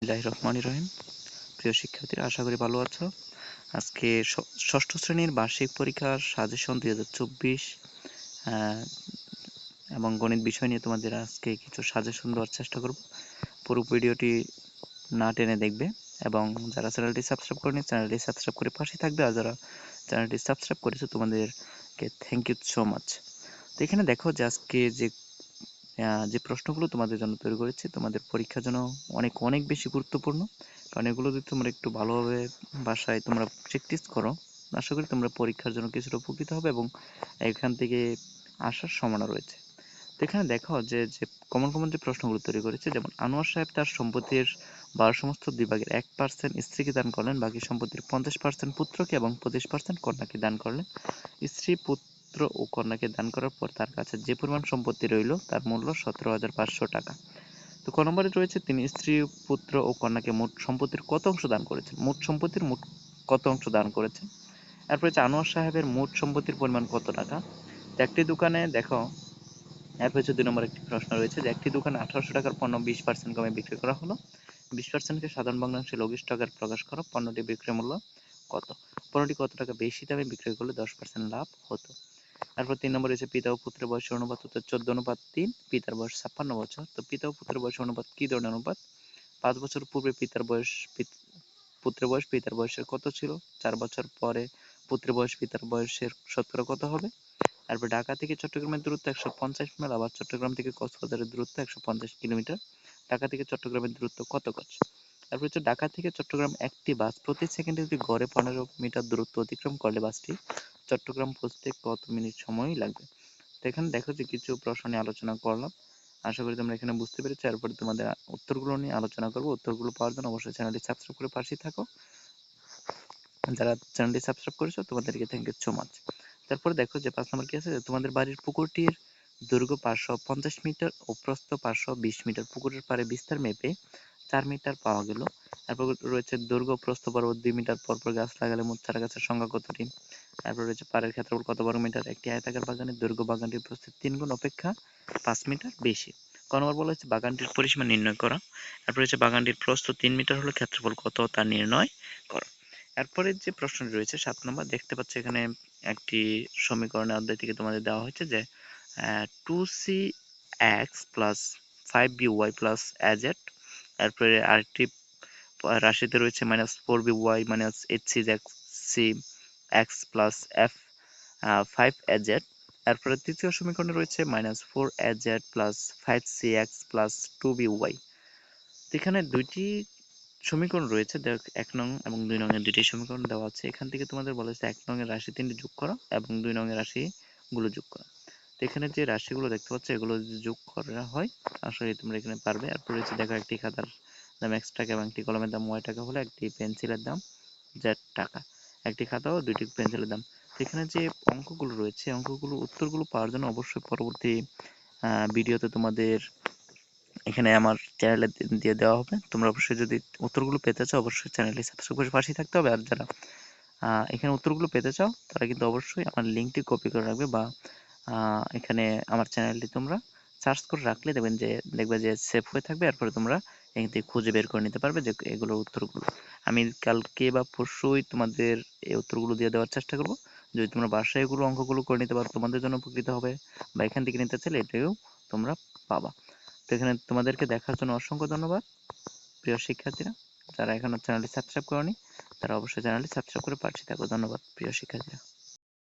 বিসমিল্লাহির রহমানির রহিম। প্রিয় শিক্ষার্থীরা, আশা করি ভালো আছো। আজকে ষষ্ঠ শ্রেণীর বার্ষিক পরীক্ষার সাজেশন 2024 এবং গণিত বিষয় নিয়ে তোমাদের আজকে কিছু সাজেশন দেওয়ার চেষ্টা করব। পুরো ভিডিওটি না টেনে দেখবে এবং যারা চ্যানেলটি সাবস্ক্রাইব করেনি চ্যানেলটি সাবস্ক্রাইব করে পাশে থাকবে, আর যারা চ্যানেলটি সাবস্ক্রাইব করেছো তোমাদেরকে থ্যাংক ইউ সো মাচ। তো এখানে দেখো যে আজকে যে প্রশ্নগুলো তোমাদের জন্য তৈরি করেছি তোমাদের পরীক্ষার জন্য অনেক অনেক বেশি গুরুত্বপূর্ণ, কারণ এগুলো যদি তোমরা একটু ভালোভাবে বাসায় তোমরা প্র্যাকটিস করো, আশা করি তোমরা পরীক্ষার জন্য কিছুটা উপকৃত হবে এবং এখান থেকে আসার সম্ভাবনা রয়েছে। তো এখানে দেখো যে যে কমন কমন যে প্রশ্নগুলো তৈরি করেছে, যেমন আনোয়ার সাহেব তার সম্পত্তির 12 সমস্ত 2 ভাগের 1% স্ত্রীকে দান করলেন, বাকি সম্পত্তির 50% পুত্রকে এবং 25% কন্যাকে দান করলেন। স্ত্রী পুত্র ও কন্যাকে দান করার পর তার কাছে যে পরিমাণ সম্পত্তি রইল তার মূল্য 17,500 টাকা। তো ক নম্বরে রয়েছে তিনি স্ত্রী পুত্র ও কন্যাকে মোট সম্পত্তির কত অংশ দান করেছেন, মোট সম্পত্তির মোট কত অংশ দান করেছেন। এরপর হচ্ছে আনোয়ার সাহেবের মোট সম্পত্তির পরিমাণ কত টাকা। তো একটি দোকানে দেখো, এরপর হচ্ছে 2 নম্বর একটি প্রশ্ন রয়েছে যে একটি দোকানে 1800 টাকার পণ্য 20% কমে বিক্রি করা হলো, 20%কে সাধারণ বাংলাংশে লঘিষ্ঠ আকারে প্রকাশ করো, পণ্যটি বিক্রয় মূল্য কত। পণ্যটি কত টাকা বেশি দামে বিক্রয় করলে 10% লাভ হতো। তারপর 3 নম্বর রয়েছে পিতা ও পুত্রের বয়সের অনুপাত, উত্তর 14:3, পিতার বয়স 56 বছর। তো পিতা ও পুত্রের বয়সের অনুপাত কি ধরনের অনুপাত। 5 বছর পূর্বে পুত্রের বয়স পিতার বয়সের কত ছিল, 4 বছর পরে পুত্রের বয়স পিতার বয়সের শতকরা কত হবে। তারপর ঢাকা থেকে চট্টগ্রামের দূরত্ব 150 মাইল, আবার চট্টগ্রাম থেকে কক্সবাজারের দূরত্ব 150 কিলোমিটার। ঢাকা থেকে চট্টগ্রামের দূরত্ব কত গজ। তারপর হচ্ছে ঢাকা থেকে চট্টগ্রাম একটি বাস প্রতি সেকেন্ডে যদি গড়ে 15 মিটার দূরত্ব অতিক্রম করলে বাসটি চট্টগ্রাম পৌঁছতে কত মিনিট সময় লাগবে। তো এখানে দেখো যে কিছু প্রশ্ন নিয়ে আলোচনা করলাম, আশা করি তোমরা এখানে বুঝতে পেরেছো। এরপরে তোমাদের উত্তরগুলো নিয়ে আলোচনা করবো। উত্তরগুলো পাওয়ার জন্য অবশ্যই চ্যানেলটি সাবস্ক্রাইব করে পাশেই থাকো। যারা চ্যানেলটি সাবস্ক্রাইব করেছো তোমাদেরকে থ্যাংক ইউ সো মাচ। তারপরে দেখো যে 5 নম্বর কি আছে, তোমাদের বাড়ির পুকুরটির দৈর্ঘ্য 550 মিটার ও প্রস্থ 520 মিটার। পুকুরের পাড়ে বিস্তার মেপে 4 মিটার পাওয়া গেল। তারপর রয়েছে দৈর্ঘ্য প্রস্থ বরাবর 2 মিটার পরপর গাছ লাগালে মোট চারা গাছের সংখ্যা কতটি। তারপর রয়েছে পাড়ের ক্ষেত্রফল কত বর্গ মিটার। একটি আয়তাকার বাগানের দৈর্ঘ্য বাগানটির প্রস্থের 3 গুণ অপেক্ষা 5 মিটার বেশি। ক নম্বর বলা হচ্ছে বাগানটির পরিসীমা নির্ণয় করা। তারপর রয়েছে বাগানটির প্রস্থ 3 মিটার হলে ক্ষেত্রফল কত তা নির্ণয় করা। এরপরে যে প্রশ্নটি রয়েছে 7 নম্বর, দেখতে পাচ্ছ এখানে একটি সমীকরণের অধ্যায় থেকে তোমাদের দেওয়া হয়েছে যে 2cx plus 5by plus az। এরপরে আরেকটি রাশিতে রয়েছে -4by minus 8cx plus f 5az। এরপরে তৃতীয় সমীকরণে রয়েছে -4az plus 5cx plus 2by। এখানে দুইটি সমীকরণ রয়েছে, দেখ 1 নং এবং 2 নং এর দুইটি সমীকরণ দেওয়া আছে। এখান থেকে তোমাদের বলা হয়েছে 1 নং এর রাশি 3টি যোগ করো এবং 2 নং এর রাশিগুলো যোগ করো। তো এখানে যে রাশিগুলো দেখতে পাচ্ছ এগুলো যদি যোগ করা হয় আসলে তোমরা এখানে পারবে। এরপর রয়েছে দেখো একটি খাতার দাম x টাকা এবং একটি কলমের দাম y টাকা হলে একটি পেন্সিলের দাম z টাকা। একটি খাতা ও দুইটি পেন্সিলের দাম। তো এখানে যে অঙ্কগুলো রয়েছে অঙ্কগুলো উত্তরগুলো পাওয়ার জন্য অবশ্যই পরবর্তী ভিডিওতে তোমাদের এখানে আমার চ্যানেলে দিয়ে দেওয়া হবে। তোমরা অবশ্যই যদি উত্তরগুলো পেতে চাও অবশ্যই চ্যানেলটি সাবস্ক্রাইব করে পাশেই থাকতে হবে। আর যারা এখানে উত্তরগুলো পেতে চাও তারা কিন্তু অবশ্যই আমার লিঙ্কটি কপি করে রাখবে বা এখানে আমার চ্যানেলটি তোমরা সার্চ করে রাখলে দেখবে যে সেভ হয়ে থাকবে। এরপরে তোমরা এখান থেকে খুঁজে বের করে নিতে পারবে যে এগুলোর উত্তরগুলো। আমি কালকে বা পরশুই তোমাদের এই উত্তরগুলো দিয়ে দেওয়ার চেষ্টা করব। যদি তোমরা বাসায় এগুলো অঙ্কগুলো করে নিতে পারো তোমাদের জন্য উপকৃত হবে, বা এখান থেকে নিতে চাইলে এটাও তোমরা পাবা। তো এখানে তোমাদেরকে দেখার জন্য অসংখ্য ধন্যবাদ প্রিয় শিক্ষার্থীরা। যারা এখনো চ্যানেলটি সাবস্ক্রাইব করোনি তারা অবশ্যই চ্যানেলটি সাবস্ক্রাইব করে পাশে থাকো। ধন্যবাদ প্রিয় শিক্ষার্থীরা।